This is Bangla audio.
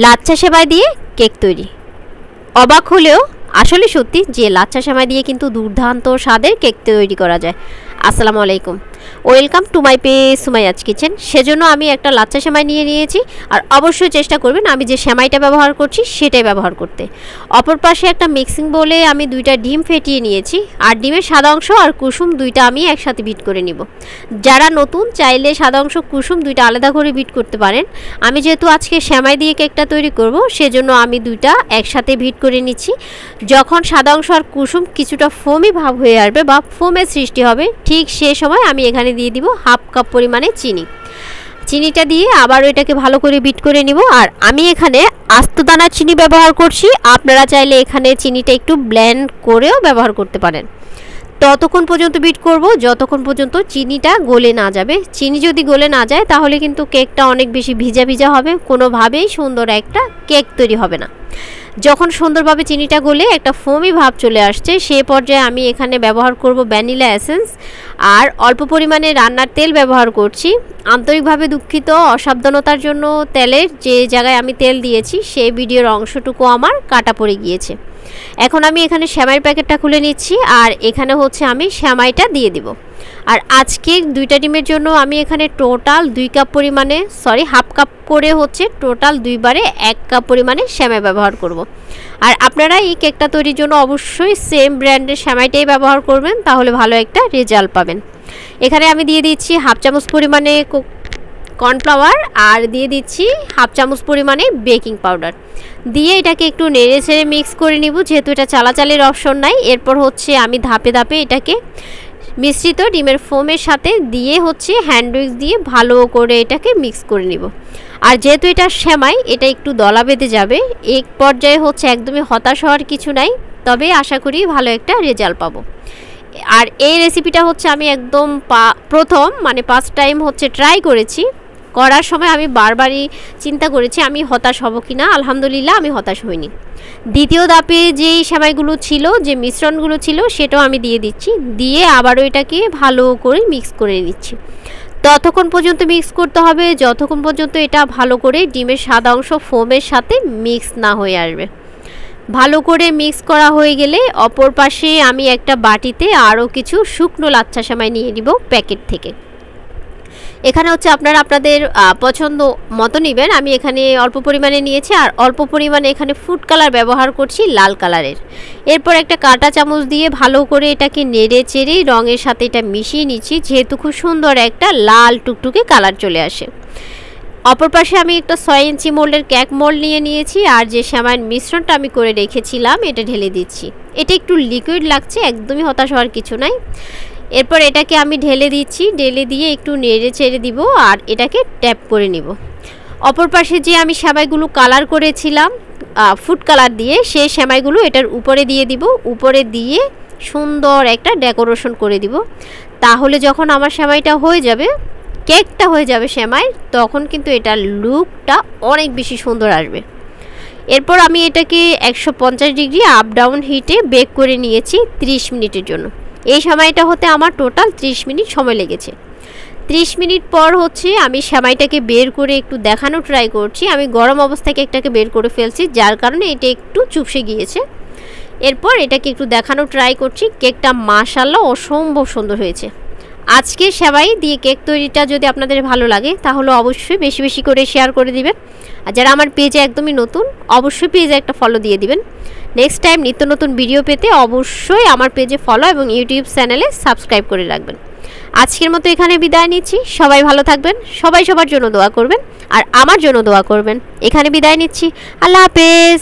লাচ্ছা সেমাই দিয়ে কেক তৈরি। অবাক হলেও আসলে সত্যি যে লাচ্ছা সেমাই দিয়ে কিন্তু দুর্দান্ত স্বাদের কেক তৈরি করা যায়। আসসালামু আলাইকুম, welcome to my page Sumaiya's kitchen. সেজন্য আমি একটা লাচ্ছা সেমাই নিয়েছি, আর অবশ্যই চেষ্টা করবেন আমি যে সেমাইটা ব্যবহার করছি সেটাই ব্যবহার করতে। অপর পাশে একটা মিক্সিং বোলে আমি 2টা ডিম ফেটিয়ে নিয়েছি, আর ডিমের সাদা অংশ আর কুসুম 2টা আমি একসাথে বিট করে নিব। যারা নতুন চাইলে সাদা অংশ কুসুম 2টা আলাদা করে বিট করতে পারেন। আমি যেহেতু আজকে সেমাই দিয়ে কেকটা তৈরি করব, সেজন্য আমি 2টা একসাথে বিট করে নিচ্ছি। যখন সাদা অংশ আর কুসুম কিছুটা ফোমি ভাব হয়ে আসবে বা ফোমের সৃষ্টি হবে, ঠিক সেই সময় আমি এখানে দিয়ে দিব হাফ কাপ পরিমাণে চিনিটা দিয়ে আবার এটাকে ভালো করে বিট করে নিব। আর আমি এখানে আস্ত দানা চিনি ব্যবহার করছি, আপনারা চাইলে এখানে চিনিটা একটু ব্লেন্ড করেও ব্যবহার করতে পারেন। ততক্ষণ পর্যন্ত বিট করব যতক্ষণ পর্যন্ত চিনিটা গলে না যাবে। চিনি যদি গলে না যায় তাহলে কিন্তু কেকটা অনেক বেশি ভিজা ভিজা হবে, কোনোভাবেই সুন্দর একটা কেক তৈরি হবে না। যখন সুন্দরভাবে চিনিটা গলে একটা ফোমি ভাব চলে আসছে, সেই পর্যায়ে আমি এখানে ব্যবহার করব ভ্যানিলা এসেন্স, আর অল্প পরিমাণে রান্নার তেল ব্যবহার করছি। আন্তরিকভাবে দুঃখিত অসাবধানতার জন্য তেলের যে জায়গায় আমি তেল দিয়েছি সেই ভিডিওর অংশটুকু আমার কাটা পড়ে গিয়েছে। এখন আমি এখানে সেমাইয়ের প্যাকেটটা খুলে নিচ্ছি, আর এখানে হচ্ছে আমি সেমাইটা দিয়ে দিব। আর আজকে 2টা ডিমের জন্য আমি এখানে টোটাল 2 কাপ পরিমাণে হাফ কাপ করে হচ্ছে টোটাল 2 বারে 1 কাপ পরিমাণে সেমাই ব্যবহার করব। আর আপনারা এই কেকটা তৈরির জন্য অবশ্যই সেম ব্র্যান্ডের সেমাইটাই ব্যবহার করবেন, তাহলে ভালো একটা রেজাল্ট পাবেন। এখানে আমি দিয়ে দিচ্ছি হাফ চামচ পরিমাণে কর্নফ্লাওয়ার, আর দিয়ে দিচ্ছি হাফ চামচ পরিমাণে বেকিং পাউডার। দিয়ে এটাকে একটু নেড়ে ছেড়ে মিক্স করে নিব, যেহেতু এটা চালাচালির অপশন নাই। এরপর হচ্ছে আমি ধাপে ধাপে এটাকে মিশ্রিত ডিমের ফোমের সাথে দিয়ে হচ্ছে হ্যান্ড উইক্স দিয়ে ভালো করে এটাকে মিক্স করে নিব। আর যেহেতু এটা সেমাই, এটা একটু দলা বেঁধে যাবে। এক পর্যায়ে হচ্ছে একদমই হতাশ হওয়ার কিছু নাই, তবে আশা করি ভালো একটা রেজাল্ট পাবো। আর এই রেসিপিটা হচ্ছে আমি একদম প্রথম ফার্স্ট টাইম হচ্ছে ট্রাই করেছি। করার সময় আমি বারবারই চিন্তা করেছি আমি হতাশ হব কি না। আলহামদুলিল্লাহ আমি হতাশ হইনি। দ্বিতীয় ধাপে যেই সেমাইগুলো ছিল, যে মিশ্রণগুলো ছিল, সেটাও আমি দিয়ে দিচ্ছি। দিয়ে আবারও এটাকে ভালো করে মিক্স করে নিচ্ছি। ততক্ষণ পর্যন্ত মিক্স করতে হবে যতক্ষণ পর্যন্ত এটা ভালো করে ডিমের সাদা অংশ ফোমের সাথে মিক্স না হয়ে আসবে। ভালো করে মিক্স করা হয়ে গেলে অপর পাশে আমি একটা বাটিতে আরও কিছু শুকনো লাচ্ছা সেমাই নিয়ে নিব প্যাকেট থেকে। এখানে হচ্ছে আপনারা আপনাদের পছন্দ মতো নেবেন। আমি এখানে অল্প পরিমাণে নিয়েছি, আর অল্প পরিমাণে এখানে ফুড কালার ব্যবহার করছি লাল কালারের। এরপর একটা কাঁটা চামচ দিয়ে ভালো করে এটাকে নেড়ে চেড়ে রঙের সাথে এটা মিশিয়ে নিচ্ছি, যেহেতু খুব সুন্দর একটা লাল টুকটুকে কালার চলে আসে। অপর পাশে আমি একটা 6 ইঞ্চি মোল্ডের কেক মোল্ড নিয়ে নিয়েছি, আর যে সেমাইয়ের মিশ্রণটা আমি করে রেখেছিলাম এটা ঢেলে দিচ্ছি। এটা একটু লিকুইড লাগছে, একদমই হতাশ হওয়ার কিছু নাই। এরপর এটাকে আমি ঢেলে দিচ্ছি, ঢেলে দিয়ে একটু নেড়ে ছেড়ে দিব, আর এটাকে ট্যাপ করে নিব। অপর পাশে যে আমি সেমাইগুলো কালার করেছিলাম ফুড কালার দিয়ে, সেই সেমাইগুলো এটার উপরে দিয়ে দিব। উপরে দিয়ে সুন্দর একটা ডেকোরেশন করে দিব। তাহলে যখন আমার সেমাইটা হয়ে যাবে, কেকটা হয়ে যাবে সেমাই, তখন কিন্তু এটার লুকটা অনেক বেশি সুন্দর আসবে। এরপর আমি এটাকে 150 ডিগ্রি আপ ডাউন হিটে বেক করে নিয়েছি 30 মিনিটের জন্য। এই সময়টা হতে আমার টোটাল 30 মিনিট সময় লেগেছে। 30 মিনিট পর হচ্ছে আমি সেমাইটাকে বের করে একটু দেখানো ট্রাই করছি। আমি গরম অবস্থায় কেকটাকে বের করে ফেলছি, যার কারণে এটা একটু চুপসে গিয়েছে। এরপর এটাকে একটু দেখানো ট্রাই করছি। কেকটা মাশাআল্লাহ অসম্ভব সুন্দর হয়েছে। আজকে সেমাই দিয়ে কেক তৈরিটা যদি আপনাদের ভালো লাগে, তাহলে অবশ্যই বেশি বেশি করে শেয়ার করে দিবেন। আর যারা আমার পেজে একদমই নতুন, অবশ্যই পেজে একটা ফলো দিয়ে দিবেন। নেক্সট টাইম নিত্য নতুন ভিডিও পেতে অবশ্যই আমার পেজে ফলো এবং ইউটিউব চ্যানেলে সাবস্ক্রাইব করে রাখবেন। আজকের মতো এখানে বিদায় নিচ্ছি। সবাই ভালো থাকবেন, সবাই সবার জন্য দোয়া করবেন, আর আমার জন্য দোয়া করবেন। এখানে বিদায় নিচ্ছি। আল্লাহ হাফেজ।